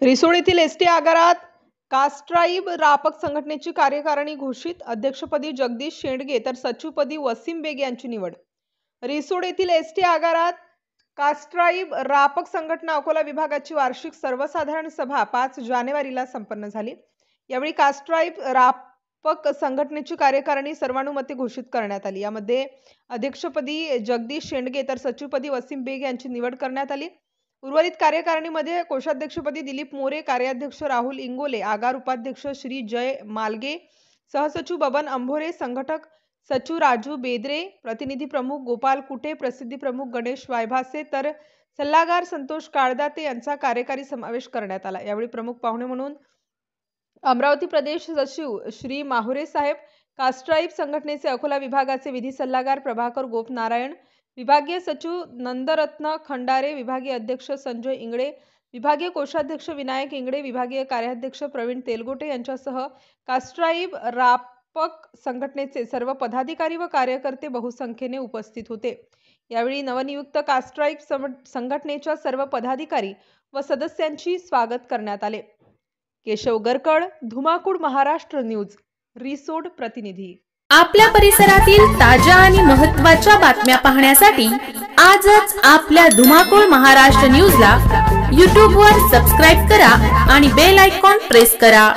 रिसोड येथील एसटी आगारात कास्ट्राईब रापक संघटनेची कार्यकारिणी घोषित। अध्यक्षपदी जगदीश शेंडगे तर सचिवपदी वसीम बेग यांची निवड। रिसोड येथील एसटी आगारात कास्ट्राईब रापक संघटना अकोला विभागाची वार्षिक सर्वसाधारण सभा 5 जानेवारीला संपन्न झाली। यावेळी कास्ट्राईब रापक संघटनेची कार्यकारिणी सर्वानुमते घोषित करण्यात आली। यामध्ये अध्यक्षपदी जगदीश शेंडगे तर सचिवपदी वसीम बेग यांची निवड करण्यात आली। उर्वरित कार्यकारिणीमध्ये कोषाध्यक्षपदी दिलीप मोरे, कार्याध्यक्ष राहुल इंगोले, आगार उपाध्यक्ष श्री जय मालगे, सहसचिव बबन अंभोरे, संघटक सचिव राजू बेदरे, प्रतिनिधी प्रमुख गोपाल कुटे, प्रसिद्धी प्रमुख गणेश वायभासे तर सल्लागार संतोष काळदाते यांचा कार्यकारी समावेश करण्यात आला। यावेळी प्रमुख पाहुणे म्हणून अमरावती प्रदेश सचिव श्री माहुरे साहेब, कास्ट्राईब संघटनेचे अकोला विभागाचे विधी सल्लागार प्रभाकर गोप नारायण, विभागीय सचिव नंदरत्न खंडारे, विभागीय अध्यक्ष संजय इंगळे, विभागीय कोषाध्यक्ष विनायक इंगळे, विभागीय कार्याध्यक्ष प्रवीण तेलगोटे यांच्यासह कास्ट्राईब रापक संघटनेचे सर्व पदाधिकारी व कार्यकर्ते बहुसंख्येने उपस्थित होते। यावेळी नवनियुक्त कास्ट्राईब संघटनेच्या सर्व पदाधिकारी व सदस्यांची स्वागत करण्यात आले। केशव गरकड, धुमाकूळ महाराष्ट्र न्यूज, रिसोड प्रतिनिधी। आपल्या परिसरातील ताज्या आणि महत्त्वाच्या बातम्या पाहण्यासाठी आजच आपल्या धुमाकूळ महाराष्ट्र न्यूजला YouTube वर सबस्क्राइब करा आणि बेल आयकॉन प्रेस करा।